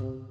Hello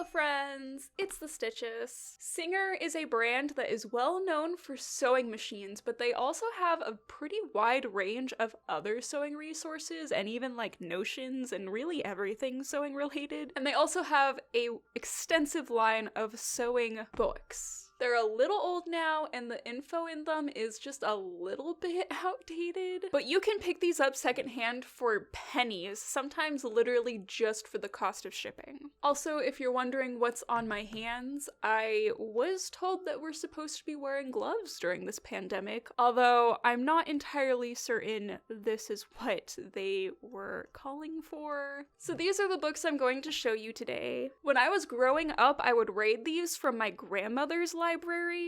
friends, it's the Stitches. Singer is a brand that is well known for sewing machines, but they also have a pretty wide range of other sewing resources and even like notions and really everything sewing related. And they also have a extensive line of sewing books. They're a little old now, and the info in them is just a little bit outdated. But you can pick these up secondhand for pennies, sometimes literally just for the cost of shipping. Also, if you're wondering what's on my hands, I was told that we're supposed to be wearing gloves during this pandemic, although I'm not entirely certain this is what they were calling for. So these are the books I'm going to show you today. When I was growing up, I would raid these from my grandmother's library.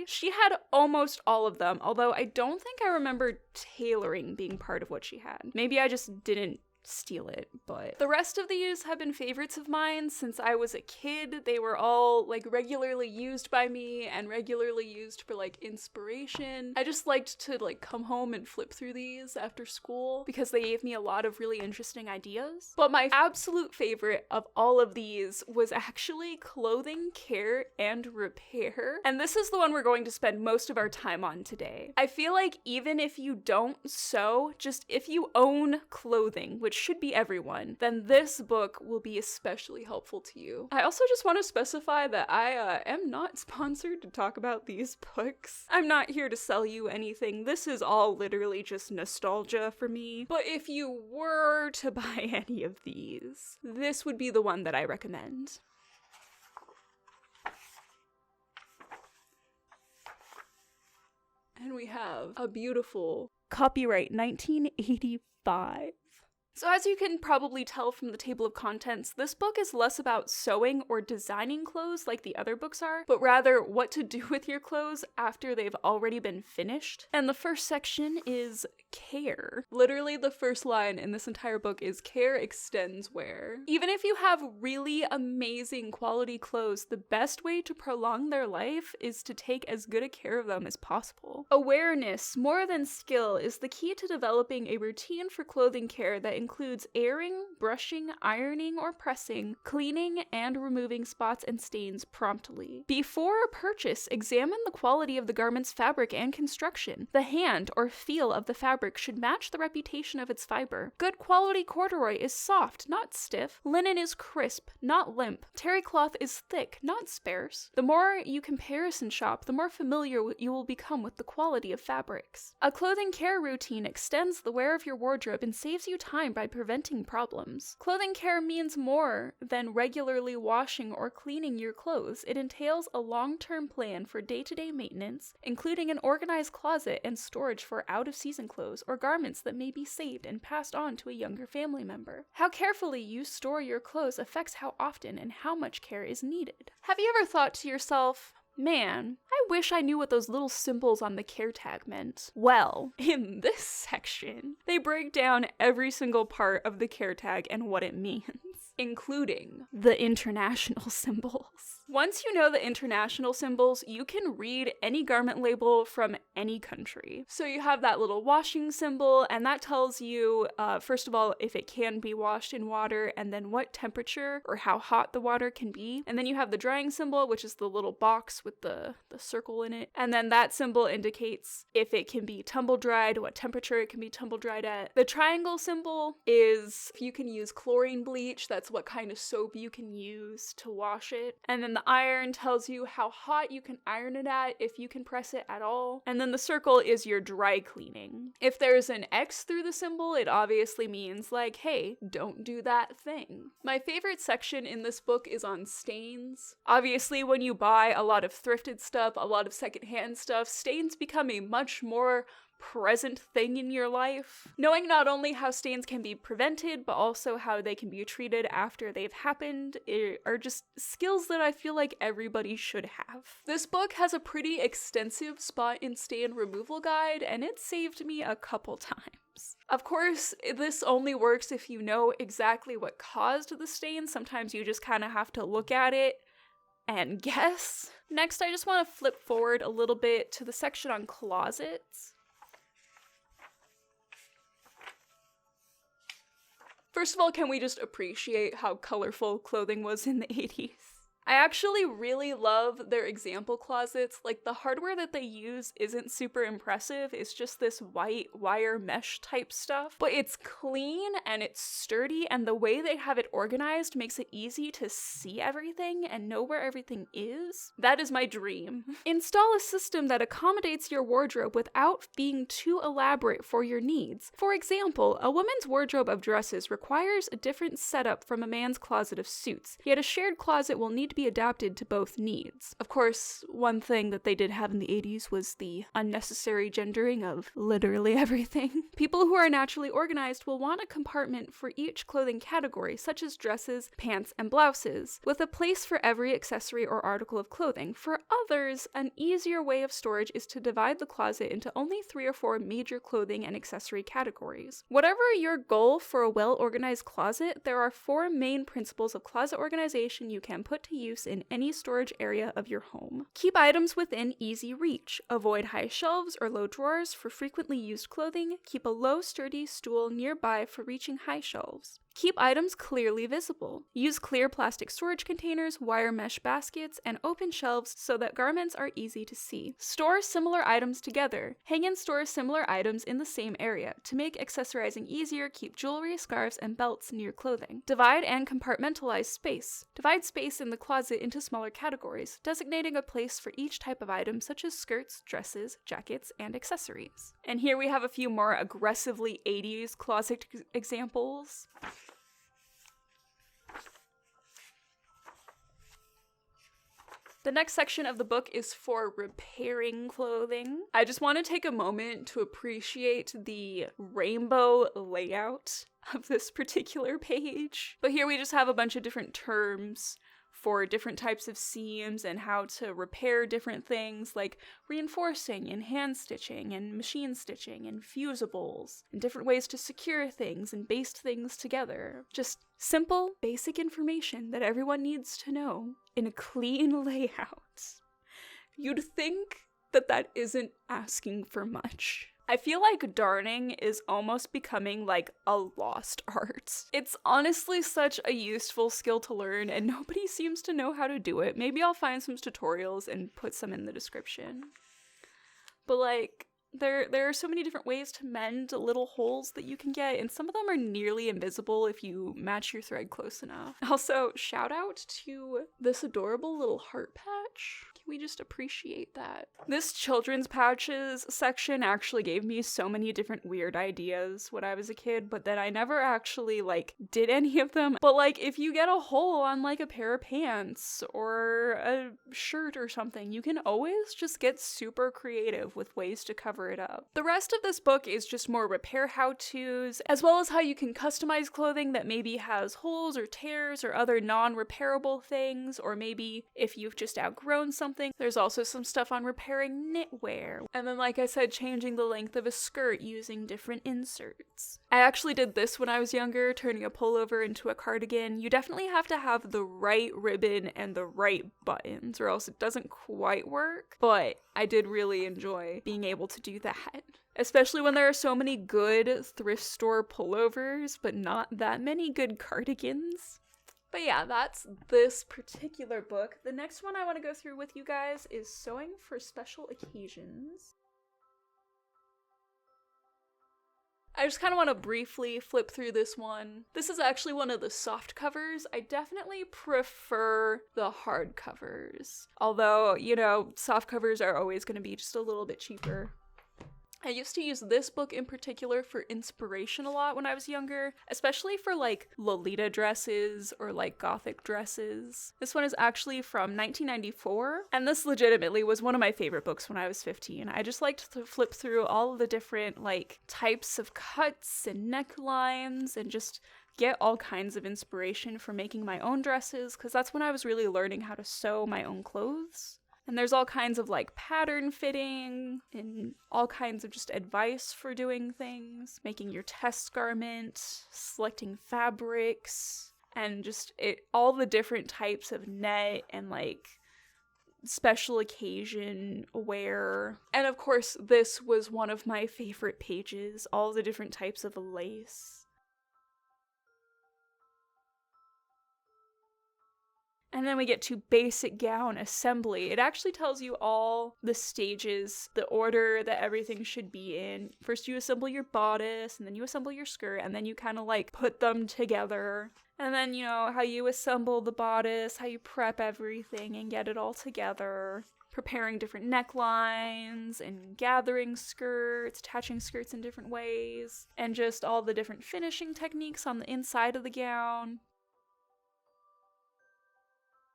She had almost all of them, although I don't think I remember tailoring being part of what she had. Maybe I just didn't steal it, but the rest of these have been favorites of mine since I was a kid. They were all like regularly used by me and regularly used for like inspiration. I just liked to like come home and flip through these after school because they gave me a lot of really interesting ideas. But my absolute favorite of all of these was actually clothing care and repair, and this is the one we're going to spend most of our time on today. I feel like even if you don't sew, just if you own clothing, which should be everyone, then this book will be especially helpful to you. I also just want to specify that I am not sponsored to talk about these books. I'm not here to sell you anything. This is all literally just nostalgia for me. But if you were to buy any of these, this would be the one that I recommend. And we have a beautiful copyright 1985. So as you can probably tell from the table of contents, this book is less about sewing or designing clothes like the other books are, but rather what to do with your clothes after they've already been finished. And the first section is care. Literally the first line in this entire book is care extends wear. Even if you have really amazing quality clothes, the best way to prolong their life is to take as good a care of them as possible. Awareness, more than skill, is the key to developing a routine for clothing care that includes airing, brushing, ironing or pressing, cleaning, and removing spots and stains promptly. Before purchase, examine the quality of the garment's fabric and construction. The hand or feel of the fabric should match the reputation of its fiber. Good quality corduroy is soft, not stiff. Linen is crisp, not limp. Terry cloth is thick, not sparse. The more you comparison shop, the more familiar you will become with the quality of fabrics. A clothing care routine extends the wear of your wardrobe and saves you time by preventing problems. Clothing care means more than regularly washing or cleaning your clothes. It entails a long-term plan for day-to-day maintenance, including an organized closet and storage for out-of-season clothes or garments that may be saved and passed on to a younger family member. How carefully you store your clothes affects how often and how much care is needed. Have you ever thought to yourself, man, I wish I knew what those little symbols on the care tag meant? Well, in this section, they break down every single part of the care tag and what it means, including the international symbols. Once you know the international symbols, you can read any garment label from any country. So you have that little washing symbol, and that tells you, first of all, if it can be washed in water, and then what temperature or how hot the water can be. And then you have the drying symbol, which is the little box with the circle in it. And then that symbol indicates if it can be tumble dried, what temperature it can be tumble dried at. The triangle symbol is if you can use chlorine bleach, that's what kind of soap you can use to wash it. And then the iron tells you how hot you can iron it at, if you can press it at all. And then the circle is your dry cleaning. If there's an X through the symbol, it obviously means like, hey, don't do that thing. My favorite section in this book is on stains. Obviously, when you buy a lot of thrifted stuff, a lot of secondhand stuff, stains become a much more present thing in your life. Knowing not only how stains can be prevented, but also how they can be treated after they've happened are just skills that I feel like everybody should have. This book has a pretty extensive spot and stain removal guide, and it saved me a couple times. Of course, this only works if you know exactly what caused the stain. Sometimes you just kind of have to look at it and guess. Next, I just want to flip forward a little bit to the section on closets. First of all, can we just appreciate how colorful clothing was in the 80s? I actually really love their example closets. Like, the hardware that they use isn't super impressive. It's just this white wire mesh type stuff. But it's clean and it's sturdy, and the way they have it organized makes it easy to see everything and know where everything is. That is my dream. Install a system that accommodates your wardrobe without being too elaborate for your needs. For example, a woman's wardrobe of dresses requires a different setup from a man's closet of suits, yet a shared closet will need to be adapted to both needs. Of course, one thing that they did have in the 80s was the unnecessary gendering of literally everything. People who are naturally organized will want a compartment for each clothing category, such as dresses, pants, and blouses, with a place for every accessory or article of clothing. For others, an easier way of storage is to divide the closet into only 3 or 4 major clothing and accessory categories. Whatever your goal for a well-organized closet, there are 4 main principles of closet organization you can put to use in any storage area of your home. Keep items within easy reach. Avoid high shelves or low drawers for frequently used clothing. Keep a low, sturdy stool nearby for reaching high shelves. Keep items clearly visible. Use clear plastic storage containers, wire mesh baskets, and open shelves so that garments are easy to see. Store similar items together. Hang and store similar items in the same area. To make accessorizing easier, keep jewelry, scarves, and belts near clothing. Divide and compartmentalize space. Divide space in the closet into smaller categories, designating a place for each type of item such as skirts, dresses, jackets, and accessories. And here we have a few more aggressively 80s closet examples. The next section of the book is for repairing clothing. I just want to take a moment to appreciate the rainbow layout of this particular page. But here we just have a bunch of different terms for different types of seams and how to repair different things like reinforcing and hand stitching and machine stitching and fusibles and different ways to secure things and baste things together. Just simple, basic information that everyone needs to know in a clean layout. You'd think that that isn't asking for much. I feel like darning is almost becoming like a lost art. It's honestly such a useful skill to learn, and nobody seems to know how to do it. Maybe I'll find some tutorials and put some in the description. But like, there are so many different ways to mend little holes that you can get, and some of them are nearly invisible if you match your thread close enough. Also, shout out to this adorable little heart patch. We just appreciate that. This children's patches section actually gave me so many different weird ideas when I was a kid, but then I never actually did any of them. But if you get a hole on a pair of pants or a shirt or something, you can always just get super creative with ways to cover it up. The rest of this book is just more repair how-tos, as well as how you can customize clothing that maybe has holes or tears or other non-repairable things, or maybe if you've just outgrown something. There's also some stuff on repairing knitwear. And then, like I said, changing the length of a skirt using different inserts. I actually did this when I was younger, turning a pullover into a cardigan. You definitely have to have the right ribbon and the right buttons, or else it doesn't quite work. But I did really enjoy being able to do that. Especially when there are so many good thrift store pullovers, but not that many good cardigans. But yeah, that's this particular book. The next one I want to go through with you guys is Sewing for Special Occasions. I just kind of want to briefly flip through this one. This is actually one of the soft covers. I definitely prefer the hard covers. Although, soft covers are always going to be just a little bit cheaper. I used to use this book in particular for inspiration a lot when I was younger, especially for Lolita dresses or Gothic dresses. This one is actually from 1994, and this legitimately was one of my favorite books when I was 15. I just liked to flip through all of the different types of cuts and necklines and just get all kinds of inspiration for making my own dresses, because that's when I was really learning how to sew my own clothes. And there's all kinds of pattern fitting and all kinds of just advice for doing things, making your test garment, selecting fabrics, and just all the different types of net and special occasion wear. And of course, this was one of my favorite pages, all the different types of lace. And then we get to basic gown assembly. It actually tells you all the stages, the order that everything should be in. First you assemble your bodice, and then you assemble your skirt, and then you kind of like put them together. And then, you know, how you assemble the bodice, how you prep everything and get it all together. Preparing different necklines and gathering skirts, attaching skirts in different ways, and just all the different finishing techniques on the inside of the gown.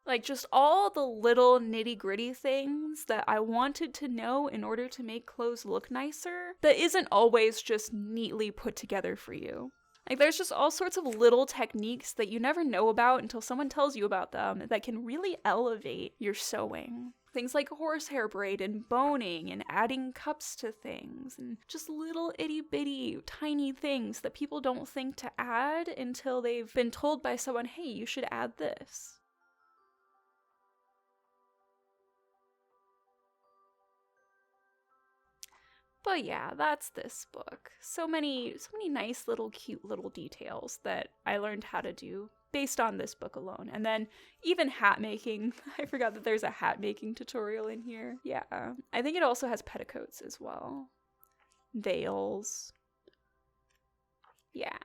Like, just all the little nitty-gritty things that I wanted to know in order to make clothes look nicer that isn't always just neatly put together for you. Like, there's just all sorts of little techniques that you never know about until someone tells you about them that can really elevate your sewing. Things like horsehair braid and boning and adding cups to things and just little itty-bitty tiny things that people don't think to add until they've been told by someone, hey, you should add this. But yeah, that's this book. So many nice little cute little details that I learned how to do based on this book alone. And then even hat making. I forgot that there's a hat making tutorial in here. Yeah. I think it also has petticoats as well. Veils. Yeah.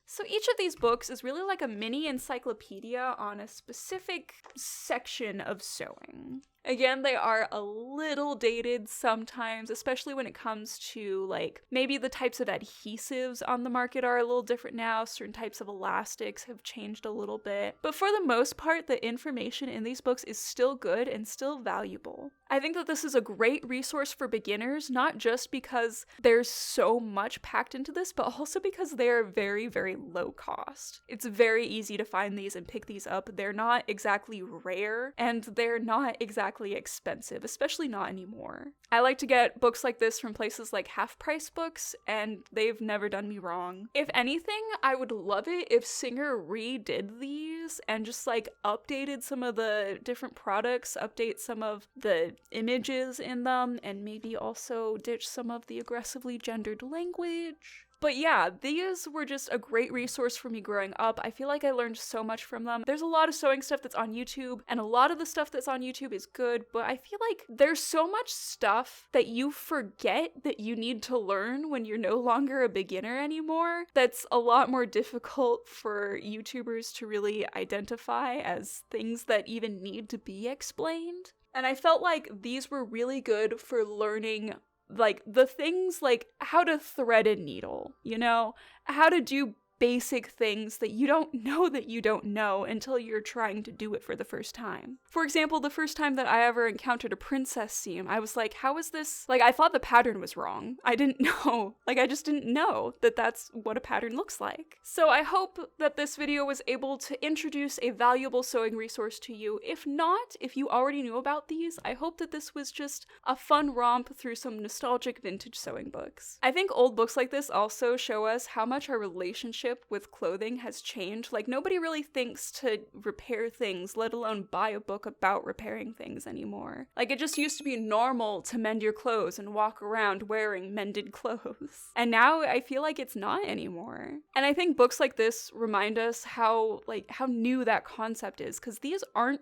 So each of these books is really like a mini encyclopedia on a specific section of sewing. Again, they are a little dated sometimes, especially when it comes to, like, maybe the types of adhesives on the market are a little different now. Certain types of elastics have changed a little bit. But for the most part, the information in these books is still good and still valuable. I think that this is a great resource for beginners, not just because there's so much packed into this, but also because they're very, very low cost. It's very easy to find these and pick these up. They're not exactly rare, and they're not exactly expensive, especially not anymore. I like to get books like this from places like Half Price Books, and they've never done me wrong. If anything, I would love it if Singer redid these and just like updated some of the different products, update some of the images in them, and maybe also ditch some of the aggressively gendered language. But yeah, these were just a great resource for me growing up. I feel like I learned so much from them. There's a lot of sewing stuff that's on YouTube, and a lot of the stuff that's on YouTube is good, but I feel like there's so much stuff that you forget that you need to learn when you're no longer a beginner anymore. That's a lot more difficult for YouTubers to really identify as things that even need to be explained. And I felt like these were really good for learning like the things like how to thread a needle, you know, how to do basic things that you don't know until you're trying to do it for the first time. For example, the first time that I ever encountered a princess seam, I was like, how is this? Like, I thought the pattern was wrong. I didn't know. Like, I just didn't know that that's what a pattern looks like. So I hope that this video was able to introduce a valuable sewing resource to you. If not, if you already knew about these, I hope that this was just a fun romp through some nostalgic vintage sewing books. I think old books like this also show us how much our relationship with clothing has changed. Like, nobody really thinks to repair things, let alone buy a book about repairing things anymore. Like, it just used to be normal to mend your clothes and walk around wearing mended clothes. And now I feel like it's not anymore. And I think books like this remind us how new that concept is, because these aren't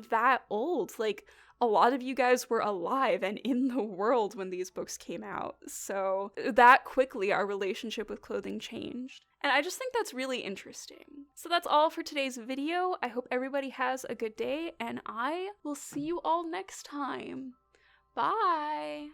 that old. Like, a lot of you guys were alive and in the world when these books came out. So that quickly our relationship with clothing changed. And I just think that's really interesting. So that's all for today's video. I hope everybody has a good day, and I will see you all next time. Bye!